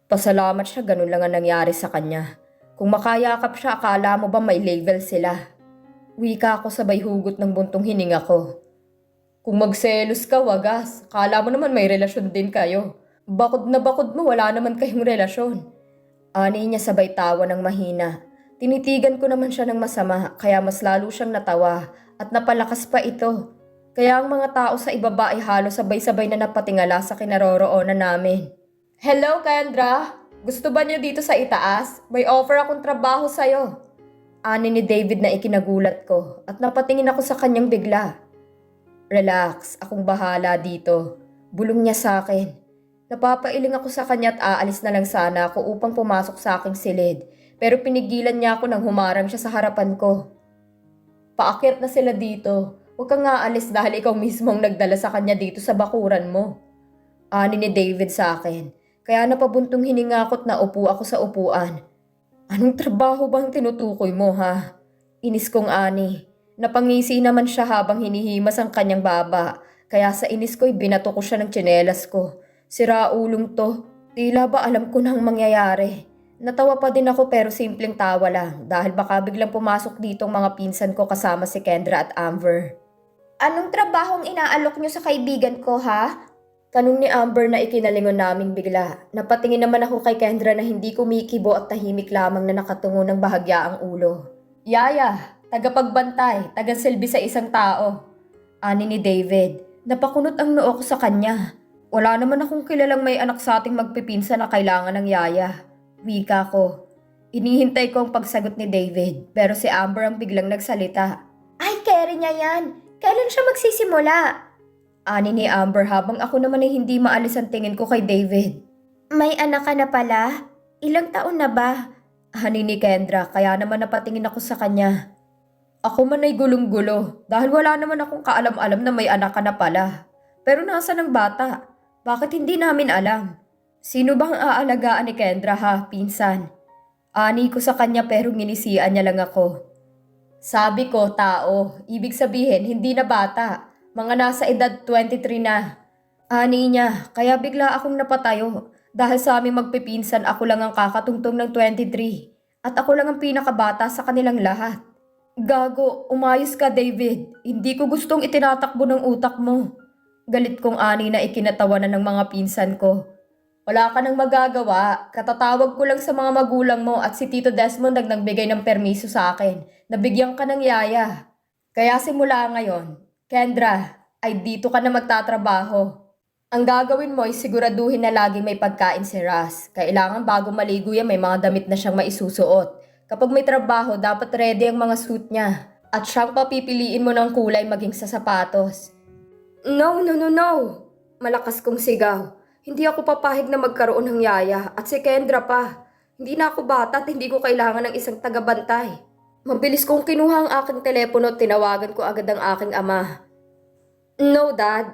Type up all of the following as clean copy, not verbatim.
Pasalamat siya, ganun lang ang nangyari sa kanya. Kung makayakap siya, akala mo ba may level sila? Wika ako sabay hugot ng buntong hininga ko. Kung magselos ka, wagas. Akala mo naman may relasyon din kayo. Bakod na bakod mo, wala naman kayong relasyon. Ani niya sabay tawa ng mahina. Tinitigan ko naman siya ng masama, kaya mas lalo siyang natawa at napalakas pa ito. Kaya ang mga tao sa ibaba ay halos sabay-sabay na napatingala sa kinaroroonan namin. Hello, Kendra! Gusto ba niyo dito sa itaas? May offer akong trabaho sa'yo. Ani ni David na ikinagulat ko at napatingin ako sa kanyang bigla. Relax, akong bahala dito. Bulong niya sa akin. Napapailing ako sa kanya at aalis na lang sana ako upang pumasok sa aking silid. Pero pinigilan niya ako nang humarang siya sa harapan ko. Paakyat na sila dito. Huwag kang aalis dahil ikaw mismo ang nagdala sa kanya dito sa bakuran mo. Ani ni David sa akin. Kaya napabuntong hininga ako't naupo ako sa upuan. Anong trabaho bang tinutukoy mo ha? Inis kong ani. Napangisi naman siya habang hinihimas ang kanyang baba. Kaya sa inis ko'y binato ko siya ng tsinelas ko. Sira ulong to. Tila ba alam ko nang mangyayari. Natawa pa din ako pero simpleng tawa lang dahil baka biglang pumasok dito ang mga pinsan ko kasama si Kendra at Amber. Anong trabahong inaalok niyo sa kaibigan ko ha? Tanong ni Amber na ikinalingon naming bigla. Napatingin naman ako kay Kendra na hindi kumikibo at tahimik lamang na nakatungo ng bahagya ang ulo. Yaya, tagapagbantay, tagasilbi sa isang tao. Ani ni David. Napakunot ang noo ko sa kanya. Wala naman akong kilalang may anak sa ating magpipinsa na kailangan ng yaya. Wika ko. Inihintay ko ang pagsagot ni David pero si Amber ang biglang nagsalita. Ay, carry niya yan. Kailan siya magsisimula? Ani ni Amber habang ako naman ay hindi maalis ang tingin ko kay David. May anak ka na pala? Ilang taon na ba? Ani ni Kendra kaya naman napatingin ako sa kanya. Ako man ay gulong-gulo dahil wala naman akong kaalam-alam na may anak ka na pala. Pero nasa ng bata? Bakit hindi namin alam? Sino bang aalagaan ni Kendra ha, pinsan? Ani ko sa kanya pero nginisian niya lang ako. Sabi ko, tao. Ibig sabihin, hindi na bata. Mga nasa edad 23 na. Ani niya, kaya bigla akong napatayo. Dahil sa aming magpipinsan, ako lang ang kakatungtong ng 23. At ako lang ang pinakabata sa kanilang lahat. Gago, umayos ka David. Hindi ko gustong itinatakbo ng utak mo. Galit kong ani na ikinatawanan ng mga pinsan ko. Wala ka nang magagawa. Katatawag ko lang sa mga magulang mo at si Tito Desmond ang nagbigay ng permiso sa akin. Nabigyan ka ng yaya. Kaya simula ngayon, Kendra, ay dito ka na magtatrabaho. Ang gagawin mo ay siguraduhin na lagi may pagkain si Ras. Kailangan bago maligo yan may mga damit na siyang maisusuot. Kapag may trabaho, dapat ready ang mga suit niya. At siyang papipiliin mo ng kulay maging sa sapatos. No, no, no, no! Malakas kong sigaw. Hindi ako papahig na magkaroon ng yaya at si Kendra pa. Hindi na ako bata at hindi ko kailangan ng isang tagabantay. Mabilis kong kinuha ang aking telepono at tinawagan ko agad ang aking ama. No, Dad.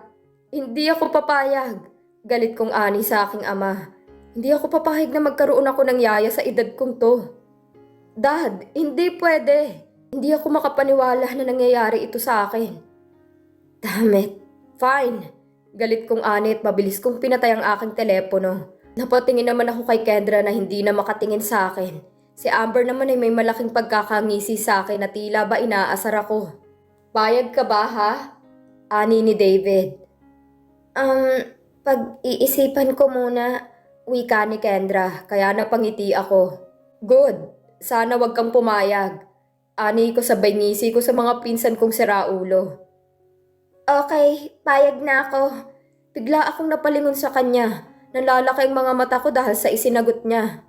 Hindi ako papayag. Galit kong ani sa aking ama. Hindi ako papahig na magkaroon ako ng yaya sa edad kong to. Dad, hindi pwede. Hindi ako makapaniwala na nangyayari ito sa akin. Damn it. Fine. Galit kong ani at mabilis kong pinatay ang aking telepono. Napatingin naman ako kay Kendra na hindi na makatingin sa akin. Si Amber naman ay may malaking pagkakangisi sa akin na tila ba inaasar ako. Payag ka ba ha? Ani ni David. Pag-iisipan ko muna, wika ni Kendra, kaya napangiti ako. Good, sana wag kang pumayag. Ani ko sabay ngisi ko sa mga pinsan kong siraulo. Okay, payag na ako. Bigla akong napalingon sa kanya. Nalalaki ang mga mata ko dahil sa isinagot niya.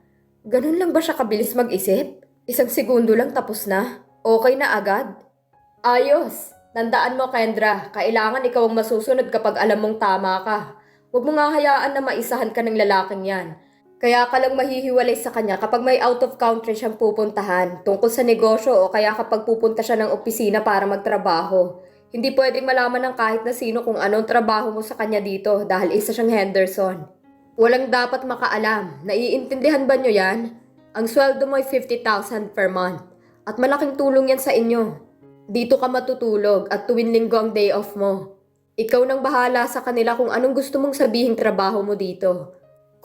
Ganun lang ba siya kabilis mag-isip? Isang segundo lang tapos na? Okay na agad? Ayos! Tandaan mo, Kendra, kailangan ikaw ang masusunod kapag alam mong tama ka. Huwag mo nga hayaan na maisahan ka ng lalaking yan. Kaya ka lang mahihiwalay sa kanya kapag may out of country siyang pupuntahan tungkol sa negosyo o kaya kapag pupunta siya ng opisina para magtrabaho. Hindi pwedeng malaman ng kahit na sino kung anong trabaho mo sa kanya dito dahil isa siyang Henderson. Walang dapat makaalam. Naiintindihan ba nyo yan? Ang sweldo mo ay 50,000 per month. At malaking tulong yan sa inyo. Dito ka matutulog at tuwing linggo ang day off mo. Ikaw nang bahala sa kanila kung anong gusto mong sabihing trabaho mo dito.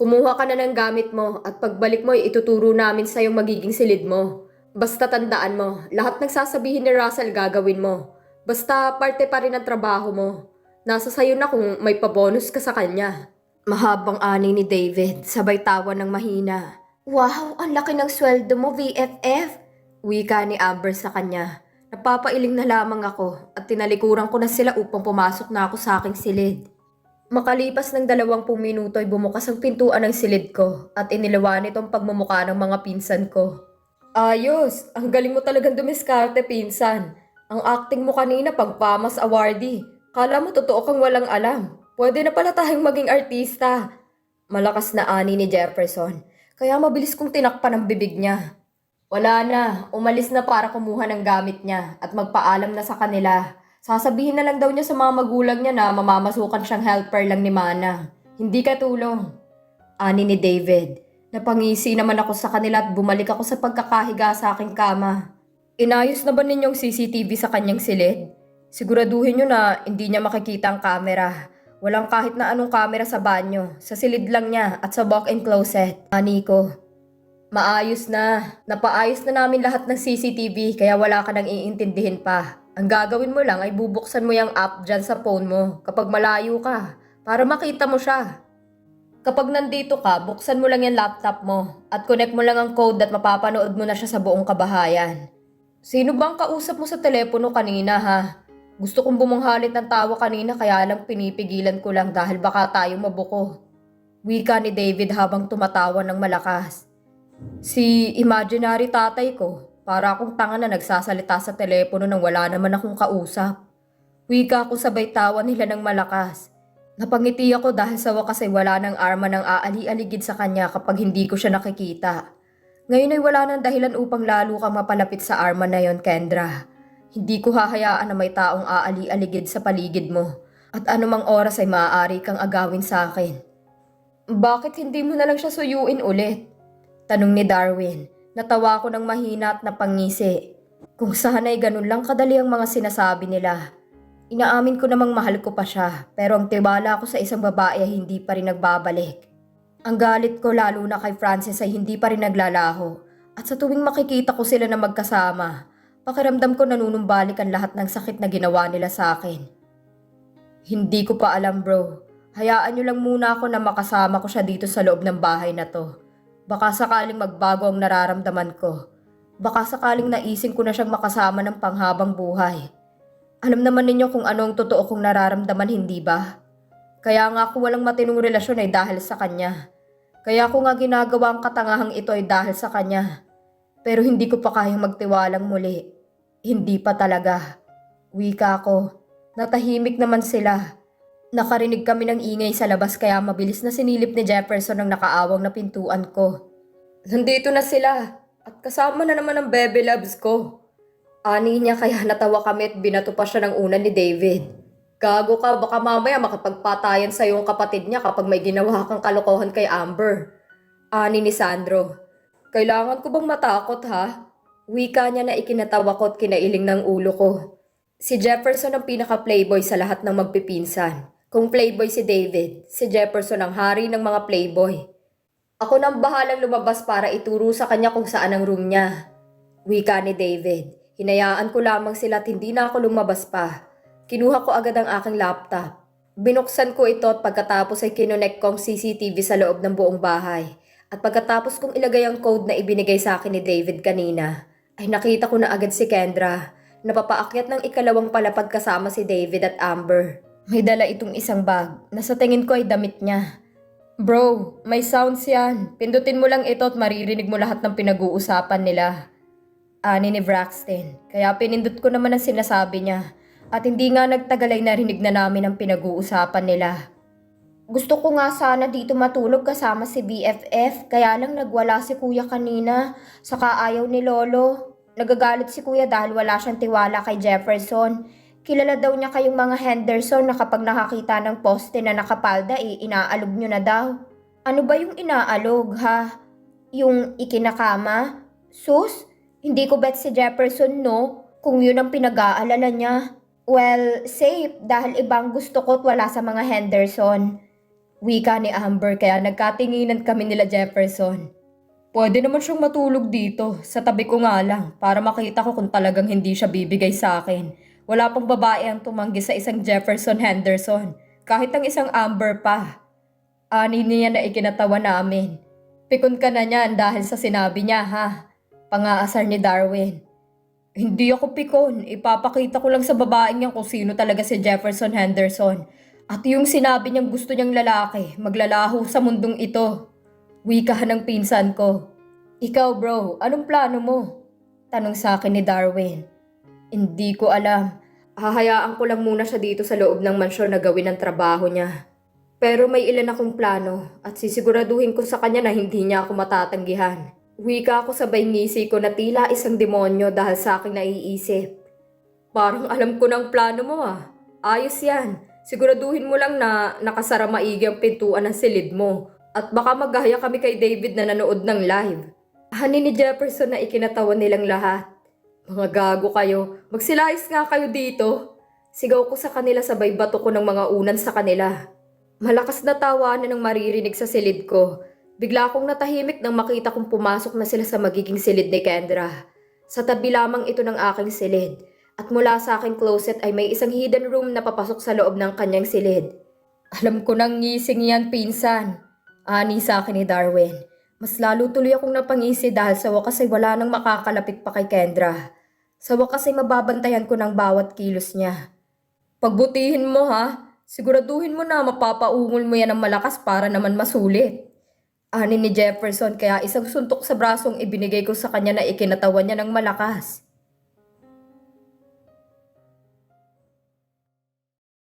Kumuha ka na ng gamit mo at pagbalik mo ay ituturo namin sa yung magiging silid mo. Basta tandaan mo, lahat ng sasabihin ni Russell gagawin mo. Basta parte pa rin ang trabaho mo. Nasa sayo na kung may pabonus ka sa kanya. Mahabang ani ni David, sabay tawa ng mahina. Wow, ang laki ng sweldo mo, VFF! Wika ni Amber sa kanya. Napapailing na lamang ako at tinalikuran ko na sila upang pumasok na ako sa aking silid. Makalipas ng 20 minuto ay bumukas ang pintuan ng silid ko at inilawan itong pagmumukha ng mga pinsan ko. Ayos! Ang galing mo talagang dumiskarte, pinsan. Ang acting mo kanina pagpamas awardee. Kala mo totoo kang walang alam. Pwede na pala tayong maging artista. Malakas na ani ni Jefferson. Kaya mabilis kong tinakpan ang bibig niya. Wala na, umalis na para kumuha ng gamit niya at magpaalam na sa kanila. Sasabihin na lang daw niya sa mga magulang niya na mamamasukan siyang helper lang ni Mana. Hindi katulong. Ani ni David. Napangisi naman ako sa kanila at bumalik ako sa pagkakahiga sa aking kama. Inayos na ba ninyong CCTV sa kanyang silid? Siguraduhin niyo na hindi niya makikita ang camera. Walang kahit na anong camera sa banyo. Sa silid lang niya at sa walk-in closet. Ani ko. Maayos na. Napaayos na namin lahat ng CCTV kaya wala ka nang iintindihin pa. Ang gagawin mo lang ay bubuksan mo yung app dyan sa phone mo kapag malayo ka para makita mo siya. Kapag nandito ka, buksan mo lang yung laptop mo at connect mo lang ang code at mapapanood mo na siya sa buong kabahayan. Sino bang kausap mo sa telepono kanina ha? Gusto kong bumunghalit ng tawa kanina kaya lang pinipigilan ko lang dahil baka tayo mabuko. Wika ni David habang tumatawa ng malakas. Si imaginary tatay ko, para akong tanga na nagsasalita sa telepono nang wala naman akong kausap. Wika ko sabay tawa nila ng malakas. Napangiti ako dahil sa wakas ay wala ng arma ng aali-aligid sa kanya kapag hindi ko siya nakikita. Ngayon ay wala ng dahilan upang lalo kang mapalapit sa arma na yon, Kendra. Hindi ko hahayaan na may taong aali-aligid sa paligid mo at anumang oras ay maaari kang agawin sa akin. Bakit hindi mo na lang siya suyuin ulit? Tanong ni Darwin. Natawa ko ng mahina at napangisi. Kung sana'y ganun lang kadali ang mga sinasabi nila. Inaamin ko namang mahal ko pa siya, pero ang tiwala ko sa isang babae ay hindi pa rin nagbabalik. Ang galit ko lalo na kay Francis ay hindi pa rin naglalaho. At sa tuwing makikita ko sila na magkasama, pakiramdam ko nanunumbalik ang lahat ng sakit na ginawa nila sa akin. Hindi ko pa alam, bro. Hayaan niyo lang muna ako na makasama ko siya dito sa loob ng bahay na to. Baka sakaling magbago ang nararamdaman ko. Baka sakaling naisin ko na siyang makasama ng panghabang buhay. Alam naman ninyo kung ano ang totoo kong nararamdaman, hindi ba? Kaya nga ako walang matinong relasyon ay dahil sa kanya. Kaya ako nga ginagawa ang katangahang ito ay dahil sa kanya. Pero hindi ko pa kayang magtiwalang muli. Hindi pa talaga. Wika ko. Natahimik naman sila. Nakarinig kami ng ingay sa labas kaya mabilis na sinilip ni Jefferson ang nakaawang na pintuan ko. Nandito na sila at kasama na naman ang bebe loves ko. Ani niya kaya natawa kami at binato pa siya ng una ni David. Gago ka, baka mamaya makapagpatayan sa iyong kapatid niya kapag may ginawa kang kalokohan kay Amber. Ani ni Sandro. Kailangan ko bang matakot ha? Wika niya na ikinatawa ko at kinailing ng ulo ko. Si Jefferson ang pinaka-playboy sa lahat ng magpipinsan. Kung playboy si David, si Jefferson ang hari ng mga playboy. Ako nang bahalang lumabas para ituro sa kanya kung saan ang room niya. Wika ni David. Hinayaan ko lamang sila at hindi na ako lumabas pa. Kinuha ko agad ang aking laptop. Binuksan ko ito at pagkatapos ay kinonek ko ang CCTV sa loob ng buong bahay. At pagkatapos kong ilagay ang code na ibinigay sa akin ni David kanina, ay nakita ko na agad si Kendra. Napapaakyat ng ikalawang palapag kasama si David at Amber. May dala itong isang bag na sa tingin ko ay damit niya. Bro, may sounds yan. Pindutin mo lang ito at maririnig mo lahat ng pinag-uusapan nila. Ani ni Braxton. Kaya pinindot ko naman ang sinasabi niya. At hindi nga nagtagal ay narinig na namin ang pinag-uusapan nila. Gusto ko nga sana dito matulog kasama si BFF. Kaya lang nagwala si kuya kanina. Saka ayaw ni Lolo. Nagagalit si kuya dahil wala siyang tiwala kay Jefferson. Kilala daw niya kayong mga Henderson na kapag nakakita ng poste na nakapalda inaalog nyo na daw. Ano ba yung inaalog ha? Yung ikinakama? Sus, hindi ko bet si Jefferson no kung yun ang pinag-aalala niya. Well, safe dahil ibang gusto ko't wala sa mga Henderson. Wika ni Amber kaya nagkatinginan kami nila Jefferson. Pwede naman siyang matulog dito, sa tabi ko nga lang, para makita ko kung talagang hindi siya bibigay sa akin. Wala pang babae ang tumanggi sa isang Jefferson Henderson, kahit ang isang Amber pa. Ani niya na ikinatawa namin. Pikon ka na niyan dahil sa sinabi niya ha. Pangaasar ni Darwin. Hindi ako pikon, ipapakita ko lang sa babaeng yan kung sino talaga si Jefferson Henderson. At yung sinabi niyang gusto niyang lalaki, maglalaho sa mundong ito. Wikahan ng pinsan ko. Ikaw bro, anong plano mo? Tanong sa akin ni Darwin. Hindi ko alam. Hahayaan ko lang muna siya dito sa loob ng mansyon na gawin ang trabaho niya. Pero may ilan akong plano at sisiguraduhin ko sa kanya na hindi niya ako matatanggihan. Wika ako sabay ngisi ko na tila isang demonyo dahil sa aking naiisip. Parang alam ko ng plano mo ah. Ayos yan. Siguraduhin mo lang na nakasara maigi ang pintuan ng silid mo. At baka maghaya kami kay David na nanood ng live. Hani ni Jefferson na ikinatawa nilang lahat. Mga gago kayo. Magsilayas nga kayo dito. Sigaw ko sa kanila sabay bato ko ng mga unan sa kanila. Malakas na tawanan ang maririnig sa silid ko. Bigla akong natahimik nang makita kong pumasok na sila sa magiging silid ni Kendra. Sa tabi lamang ito ng aking silid. At mula sa aking closet ay may isang hidden room na papasok sa loob ng kanyang silid. Alam ko nang ngising yan, pinsan. Ani sa akin ni Darwin. Mas lalo tuloy akong napangisi dahil sa wakas ay wala nang makakalapit pa kay Kendra. Sa wakas ay mababantayan ko ng bawat kilos niya. Pagbutihin mo ha. Siguraduhin mo na mapapaungol mo yan ng malakas para naman masulit. Ani ni Jefferson kaya isang suntok sa brasong ibinigay ko sa kanya na ikinatawa niya ng malakas.